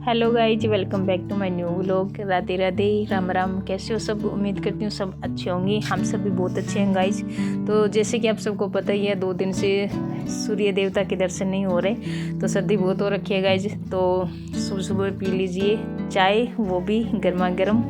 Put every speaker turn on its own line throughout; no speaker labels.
Hello guys, welcome back to my new vlog. Radhe Radhe, Ram Ram. कैसे हो सब? उम्मीद करती हूँ सब अच्छे होंगे। हम सब भी बहुत अच्छे हैं गाइज। तो जैसे कि आप सबको पता ही है, 2 दिन से सूर्य देवता के दर्शन नहीं हो रहे, तो सर्दी बहुत हो रखी है गाइज। तो सुबह सुबह पी लीजिए चाय, वो भी गर्मा गर्म।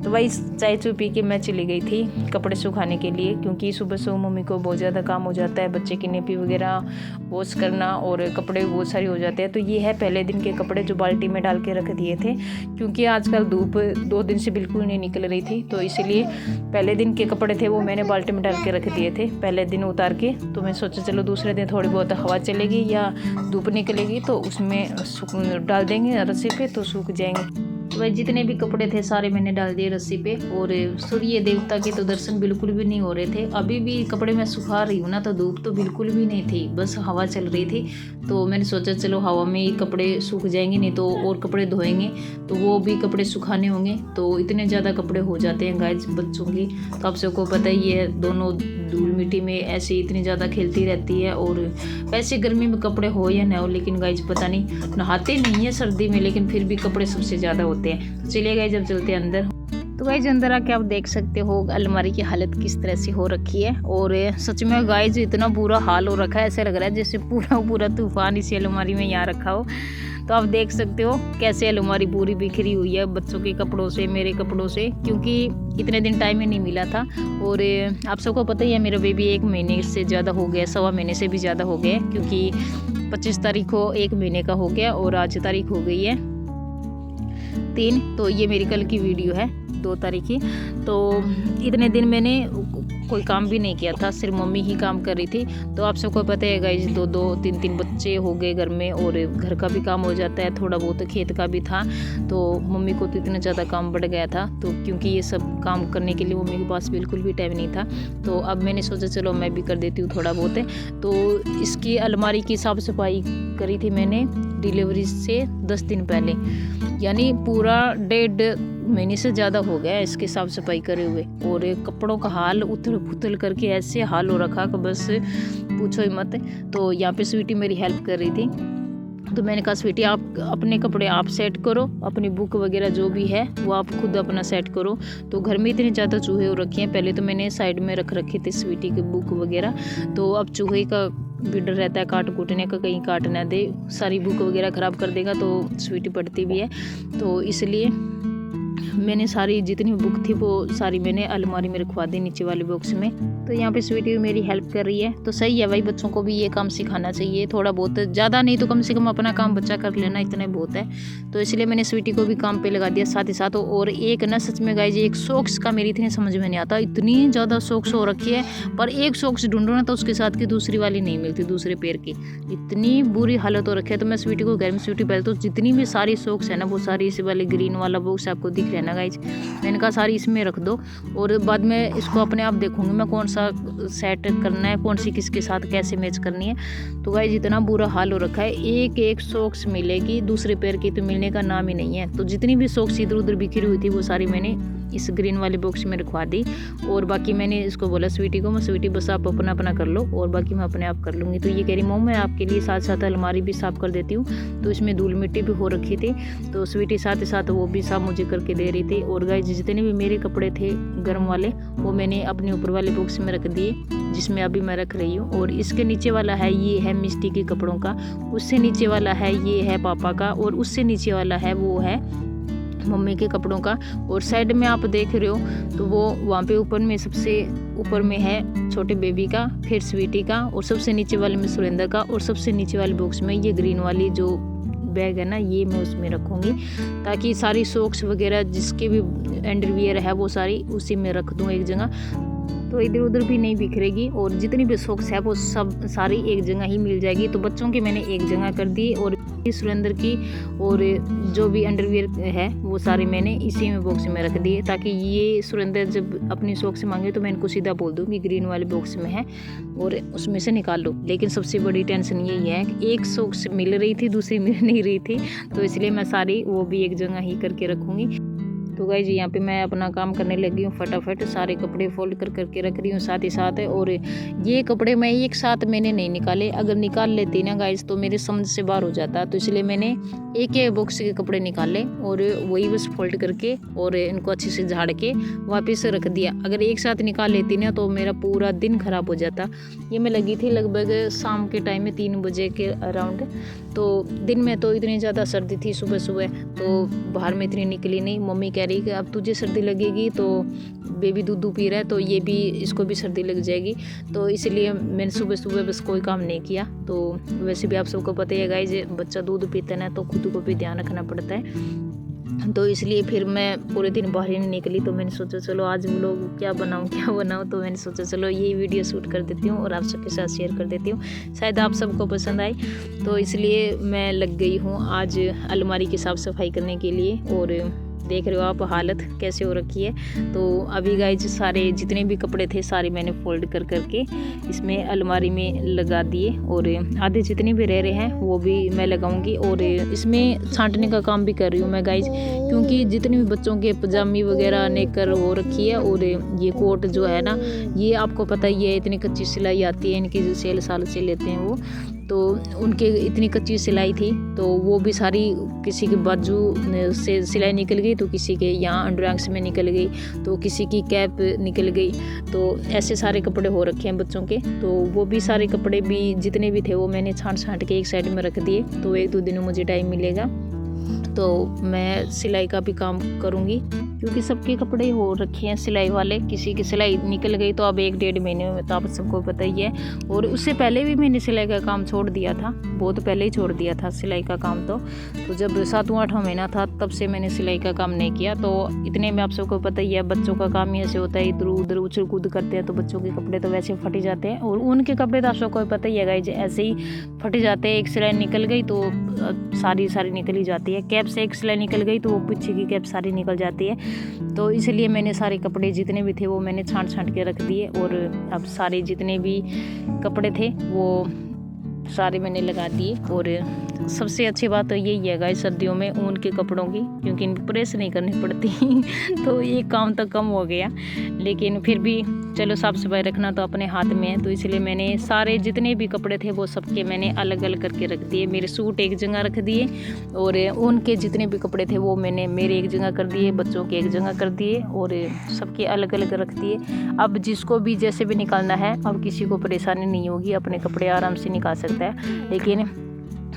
तो भाई चाय चू पी के मैं चली गई थी कपड़े सुखाने के लिए, क्योंकि सुबह सुबह मम्मी को बहुत ज़्यादा काम हो जाता है, बच्चे की नेपी वगैरह वॉश करना और कपड़े बहुत सारे हो जाते हैं। तो ये है पहले दिन के कपड़े जो बाल्टी में डाल के रख दिए थे, क्योंकि आजकल धूप 2 दिन से बिल्कुल नहीं निकल रही थी, तो इसीलिए पहले दिन के कपड़े थे वो मैंने बाल्टी में डाल के रख दिए थे पहले दिन उतार के। तो मैं सोचा चलो दूसरे दिन थोड़ी बहुत हवा चलेगी या धूप निकलेगी तो उसमें डाल देंगे रस्सी पे, तो सूख जाएंगे। तो भाई जितने भी कपड़े थे सारे मैंने डाल दिए रस्सी पे। और सूर्य देवता के तो दर्शन बिल्कुल भी नहीं हो रहे थे। अभी भी कपड़े मैं सुखा रही हूँ ना, तो धूप तो बिल्कुल भी नहीं थी, बस हवा चल रही थी। तो मैंने सोचा चलो हवा में ही कपड़े सूख जाएंगे, नहीं तो और कपड़े धोएंगे तो वो भी कपड़े सुखाने होंगे। तो इतने ज़्यादा कपड़े हो जाते हैं गाइस बच्चों की, तो आप सबको पता ही है, दोनों धूल मिट्टी में ऐसे इतनी ज़्यादा खेलती रहती है। और वैसे गर्मी में कपड़े हो या ना हो, लेकिन गाइज पता नहीं, नहाते नहीं है सर्दी में, लेकिन फिर भी कपड़े सबसे ज़्यादा होते हैं। तो चलिए गाइज अब चलते हैं अंदर। तो गाइज अंदर आके आप देख सकते हो अलमारी की हालत किस तरह से हो रखी है। और सच में गाइज इतना बुरा हाल हो रखा है, ऐसे लग रहा है जैसे पूरा तूफान इसी अलमारी में यहाँ रखा हो। तो आप देख सकते हो कैसे अलमारी पूरी बिखरी हुई है बच्चों के कपड़ों से, मेरे कपड़ों से, क्योंकि इतने दिन टाइम ही नहीं मिला था। और आप सबको पता ही है मेरा बेबी 1 महीने से ज़्यादा हो गया, 1.25 महीने से भी ज़्यादा हो गया, क्योंकि 25 तारीख को 1 महीने का हो गया और आज तारीख हो गई है 3। तो ये मेरी कल की वीडियो है 2 तारीख की। तो इतने दिन मैंने कोई काम भी नहीं किया था, सिर्फ मम्मी ही काम कर रही थी। तो आप सबको पता है गाइस, 2-2 3-3 बच्चे हो गए घर में, और घर का भी काम हो जाता है, थोड़ा बहुत खेत का भी था। तो मम्मी को तो इतना ज़्यादा काम बढ़ गया था, तो क्योंकि ये सब काम करने के लिए मम्मी के पास बिल्कुल भी टाइम नहीं था। तो अब मैंने सोचा चलो मैं भी कर देती हूँ थोड़ा बहुत। तो इसकी अलमारी की साफ़ सफाई करी थी मैंने डिलीवरी से 10 दिन पहले, यानी पूरा 1.5 महीने से ज़्यादा हो गया इसकी साफ़ सफाई करे हुए। और कपड़ों का हाल उथल पुथल करके ऐसे हाल हो रखा कि बस पूछो ही मत। तो यहाँ पे स्वीटी मेरी हेल्प कर रही थी, तो मैंने कहा स्वीटी आप अपने कपड़े आप सेट करो, अपनी बुक वगैरह जो भी है वो आप खुद अपना सेट करो। तो घर में इतने ज़्यादा चूहे हो रखे हैं, पहले तो मैंने साइड में रख रखे थे स्वीटी के बुक वगैरह, तो अब चूहे का भी डर रहता है काट कूटने का, कहीं काट ना दे, सारी बुक वगैरह ख़राब कर देगा। तो स्वीटी पढ़ती भी है, तो इसलिए मैंने सारी जितनी बुक थी वो सारी मैंने अलमारी में रखवा दी नीचे वाले बॉक्स में। तो यहाँ पे स्वीटी मेरी हेल्प कर रही है, तो सही है भाई, बच्चों को भी ये काम सिखाना चाहिए थोड़ा बहुत, ज़्यादा नहीं तो कम से कम अपना काम बच्चा कर लेना, इतना बहुत है। तो इसलिए मैंने स्वीटी को भी काम पे लगा दिया साथ ही साथ। और एक ना सच में गाइज, एक सॉक्स का मेरी इतनी समझ में नहीं आता, इतनी ज़्यादा सॉक्स हो रखी है, पर एक सॉक्स ढूंढो ना तो उसके साथ की दूसरी वाली नहीं मिलती, दूसरे पैर की, इतनी बुरी हालत हो रखी है। तो मैं स्वीटी को घर में, स्वीटी पहले तो जितनी भी सारी सॉक्स है ना, वो सारी इसी वाले ग्रीन वाला बॉक्स आपको दिख रहा है ना गाइज, मैंने कहा सारी इसमें रख दो, और बाद में इसको अपने आप देखूंगी मैं कौन सा सेट करना है, कौन सी किसके साथ कैसे मैच करनी है। तो गाइस इतना बुरा हाल हो रखा है, एक सॉक्स मिलेगी, दूसरे पैर की तो मिलने का नाम ही नहीं है। तो जितनी भी सॉक्स इधर उधर बिखरी हुई थी वो सारी मैंने इस ग्रीन वाले बॉक्स में रखवा दी। और बाकी मैंने इसको बोला स्वीटी को, मैं स्वीटी बस आप अपना अपना कर लो और बाकी मैं अपने आप कर लूँगी। तो ये कह रही मम्मी मैं आपके लिए साथ साथ अलमारी भी साफ़ कर देती हूँ। तो इसमें धूल मिट्टी भी हो रखी थी, तो स्वीटी साथ ही साथ वो भी साफ मुझे करके दे रही थी। और गाइस जितने भी मेरे कपड़े थे गर्म वाले वो मैंने अपने ऊपर वाले बॉक्स में रख दिए, जिसमें अभी मैं रख रही हूँ। और इसके नीचे वाला है, ये है मिस्टी के कपड़ों का, उससे नीचे वाला है ये है पापा का, और उससे नीचे वाला है वो है मम्मी के कपड़ों का। और साइड में आप देख रहे हो तो वो वहाँ पे ऊपर में, सबसे ऊपर में है छोटे बेबी का, फिर स्वीटी का, और सबसे नीचे वाले में सुरेंद्र का, और सबसे नीचे वाले बॉक्स में ये ग्रीन वाली जो बैग है ना, ये मैं उसमें रखूँगी, ताकि सारी सॉक्स वगैरह जिसके भी अंडरवियर है वो सारी उसी में रख दूँ एक जगह, तो इधर उधर भी नहीं बिखरेगी। और जितनी भी सॉक्स है वो सब सारी एक जगह ही मिल जाएगी। तो बच्चों की मैंने एक जगह कर दी, और सुरेंद्र की और जो भी अंडरवियर है वो सारे मैंने इसी में बॉक्स में रख दिए, ताकि ये सुरेंद्र जब अपनी सॉक्स मांगे तो मैं इनको सीधा बोल दूँ कि ग्रीन वाले बॉक्स में है और उसमें से निकाल लो। लेकिन सबसे बड़ी टेंशन यही है कि एक सॉक्स मिल रही थी, दूसरी मिल नहीं रही थी, तो इसलिए मैं सारी वो भी एक जगह ही करके रखूँगी। तो गाइस यहाँ पे मैं अपना काम करने लगी हूँ, फटाफट सारे कपड़े फोल्ड कर करके रख रही हूँ साथ ही साथ। और ये कपड़े मैं एक साथ मैंने नहीं निकाले, अगर निकाल लेती ना गाइस तो मेरे समझ से बाहर हो जाता, तो इसलिए मैंने एक एक बॉक्स के कपड़े निकाले और वही बस फोल्ड करके और इनको अच्छे से झाड़ के वापस रख दिया। अगर एक साथ निकाल लेती ना तो मेरा पूरा दिन खराब हो जाता। ये मैं लगी थी लगभग शाम के टाइम में 3 बजे के अराउंड। तो दिन में तो इतनी ज़्यादा सर्दी थी सुबह सुबह, तो बाहर में इतनी निकली नहीं। मम्मी कह रही कि अब तुझे सर्दी लगेगी, तो बेबी दूध पी रहा है तो ये भी इसको भी सर्दी लग जाएगी, तो इसलिए मैंने सुबह सुबह बस कोई काम नहीं किया। तो वैसे भी आप सबको पता है गाइस, बच्चा दूध पीता है ना तो खुद को भी ध्यान रखना पड़ता है। तो इसलिए फिर मैं पूरे दिन बाहर ही नहीं निकली। तो मैंने सोचा चलो आज व्लॉग क्या बनाऊँ, तो मैंने सोचा चलो ये वीडियो शूट कर देती हूँ और आप सबके साथ शेयर कर देती हूँ, शायद आप सबको पसंद आए। तो इसलिए मैं लग गई हूँ आज अलमारी की साफ़ सफाई करने के लिए। और देख रहे हो आप हालत कैसे हो रखी है। तो अभी गाइज सारे जितने भी कपड़े थे सारे मैंने फोल्ड कर करके इसमें अलमारी में लगा दिए, और आधे जितने भी रह रहे हैं वो भी मैं लगाऊंगी। और इसमें छांटने का काम भी कर रही हूँ मैं गाइज, क्योंकि जितने भी बच्चों के पजामी वगैरह नेकर हो रखी है, और ये कोट जो है ना, ये आपको पता ही है इतनी कच्ची सिलाई आती है, इनकी जो सेल साल से लेते हैं वो, तो उनके इतनी कच्ची सिलाई थी तो वो भी सारी किसी के बाजू से सिलाई निकल गई, तो किसी के यहाँ अंडरआर्म्स में निकल गई, तो किसी की कैप निकल गई। तो ऐसे सारे कपड़े हो रखे हैं बच्चों के। तो वो भी सारे कपड़े भी जितने भी थे वो मैंने छांट के एक साइड में रख दिए। तो 1-2 दिन में मुझे टाइम मिलेगा तो मैं सिलाई का भी काम करूँगी, क्योंकि सबके कपड़े हो रखे हैं सिलाई वाले। किसी की सिलाई निकल गई तो अब 1-1.5 महीने में, तो आप सबको पता ही है। और उससे पहले भी मैंने सिलाई का काम छोड़ दिया था, बहुत पहले ही छोड़ दिया था सिलाई का काम। तो जब 7वां-8वां महीना था तब से मैंने सिलाई का काम नहीं किया। तो इतने में आप सबको पता ही है बच्चों का काम ही ऐसे होता है, इधर उधर उछल कूद करते हैं तो बच्चों के कपड़े तो वैसे फट जाते हैं, और उनके कपड़े तो आप सबको पता ही है गाइस ऐसे ही फट जाते हैं। एक सिलाई निकल गई तो सारी निकल ही जाती है, कैप से एक सिलाई निकल गई तो वो पीछे की कैप सारी निकल जाती है। तो इसलिए मैंने सारे कपड़े जितने भी थे वो मैंने छांट के रख दिए, और अब सारे जितने भी कपड़े थे वो सारे मैंने लगा दिए। और सबसे अच्छी बात तो यही है गाइस सर्दियों में ऊन के कपड़ों की, क्योंकि इनकी प्रेस नहीं करनी पड़ती तो ये काम तो कम हो गया, लेकिन फिर भी चलो साफ़ सफाई रखना तो अपने हाथ में है। तो इसलिए मैंने सारे जितने भी कपड़े थे वो सबके मैंने अलग अलग करके रख दिए। मेरे सूट एक जगह रख दिए, और उनके जितने भी कपड़े थे वो मैंने मेरे एक जगह कर दिए, बच्चों के एक जगह कर दिए, और सबके अलग अलग रख दिए। अब जिसको भी जैसे भी निकालना है, अब किसी को परेशानी नहीं होगी, अपने कपड़े आराम से निकाल सकता है। लेकिन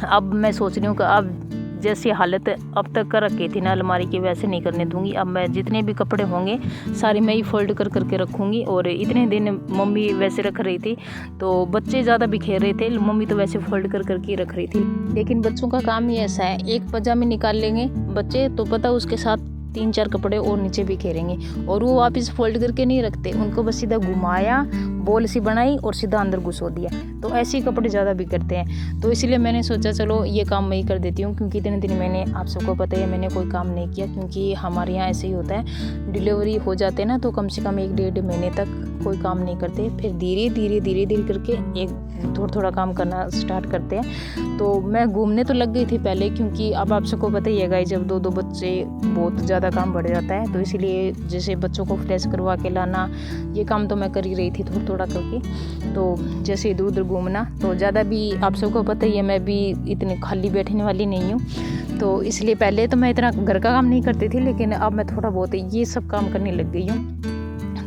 अब मैं सोच रही हूँ कि अब जैसी हालत अब तक कर रखी थी ना अलमारी की, वैसे नहीं करने दूंगी। अब मैं जितने भी कपड़े होंगे सारे मैं ही फोल्ड कर करके रखूँगी। और इतने दिन मम्मी वैसे रख रही थी तो बच्चे ज़्यादा बिखेर रहे थे, मम्मी तो वैसे फोल्ड कर करके रख रही थी। लेकिन बच्चों का काम ही ऐसा है, एक पजामे निकाल लेंगे बच्चे तो पता उसके साथ 3-4 कपड़े और नीचे बिखेरेंगे, और वो वापस फोल्ड करके नहीं रखते, उनको बस सीधा घुमाया, बॉल सी बनाई और सीधा अंदर घुसो दिया। तो ऐसे ही कपड़े ज़्यादा बिगड़ते हैं। तो इसलिए मैंने सोचा चलो ये काम मैं ही कर देती हूँ, क्योंकि इतने दिन मैंने आप सबको पता है मैंने कोई काम नहीं किया, क्योंकि हमारे यहाँ ऐसे ही होता है, डिलीवरी हो जाते हैं ना तो कम से कम 1-1.5 महीने तक कोई काम नहीं करते, फिर धीरे करके एक थोड़ा काम करना स्टार्ट करते हैं। तो मैं घूमने तो लग गई थी पहले, क्योंकि अब आप सबको पता ही है गाइस जब 2-2 बच्चे बहुत ज़्यादा काम बढ़ जाता है, तो इसलिए जैसे बच्चों को फ्रेश करवा के लाना ये काम तो मैं कर ही रही थी थोड़ा करके। तो जैसे इधर उधर घूमना, तो ज़्यादा भी आप सबको पता ही है मैं भी इतनी खाली बैठने वाली नहीं हूँ। तो इसलिए पहले तो मैं इतना घर का काम नहीं करती थी, लेकिन अब मैं थोड़ा बहुत ये सब काम करने लग गई हूँ।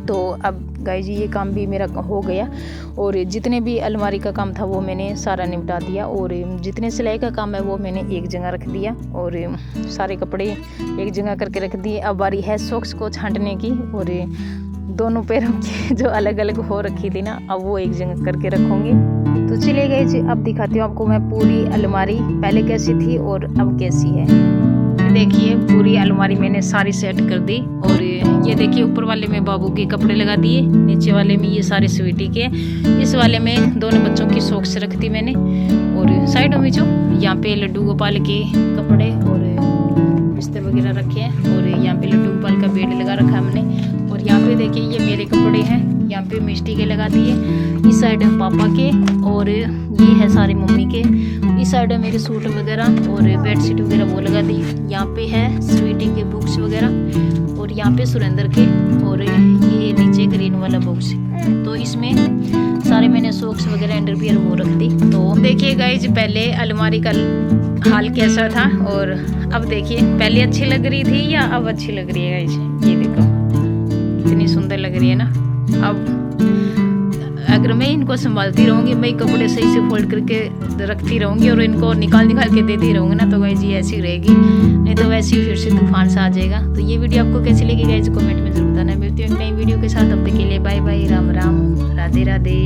तो अब गाइस ये काम भी मेरा हो गया, और जितने भी अलमारी का काम था वो मैंने सारा निपटा दिया, और जितने सिलाई का काम है वो मैंने एक जगह रख दिया, और सारे कपड़े एक जगह करके रख दिए। अब बारी है सॉक्स को छांटने की, और दोनों पैरों की जो अलग अलग हो रखी थी ना अब वो एक जगह करके रखूँगी। तो चलिए गाइस अब दिखाती हूँ आपको मैं पूरी अलमारी पहले कैसी थी और अब कैसी है। देखिए पूरी अलमारी मैंने सारी सेट कर दी, और ये देखिए ऊपर वाले में बाबू के कपड़े लगा दिए, नीचे वाले में ये सारे स्वीटी के, इस वाले में दोनों बच्चों की सॉक्स रख दी मैंने, और साइडों में जो यहाँ पे लड्डू गोपाल के कपड़े और बिस्तर वगैरह रखे हैं, और यहाँ पे लड्डू गोपाल का बेड लगा रखा हमने, और यहाँ पे देखिए ये मेरे कपड़े हैं, यहाँ पे मिष्टी के लगा दिए, इस साइड है पापा के, और ये है सारे मम्मी के, इस साइड है मेरे सूट वगैरह और बेडशीट वगैरह वो लगा दी, यहाँ पे है स्वीटी के बुक्स वगैरह, यहाँ पे सुरेंद्र के, और ये नीचे ग्रीन वाला बॉक्स। तो इसमें सारे मैंने सॉक्स वगैरह अंडरवियर वो रख दी। तो देखिए गाइज पहले अलमारी का हाल कैसा था और अब देखिए, पहले अच्छी लग रही थी या अब अच्छी लग रही है गाइज। ये देखो कितनी सुंदर लग रही है ना। अब अगर मैं इनको संभालती रहूँगी, मैं कपड़े सही से फोल्ड करके रखती रहूँगी और इनको निकाल के देती रहूँगी ना, तो गाइज ये ऐसी रहेगी, नहीं तो वैसे ही फिर से तूफान सा आ जाएगा। तो ये वीडियो आपको कैसी लगी गाइज कमेंट में जरूर बताना। मिलती हूँ एक नई वीडियो के साथ, तब तक के लिए बाय बाय, राम राम, राधे राधे।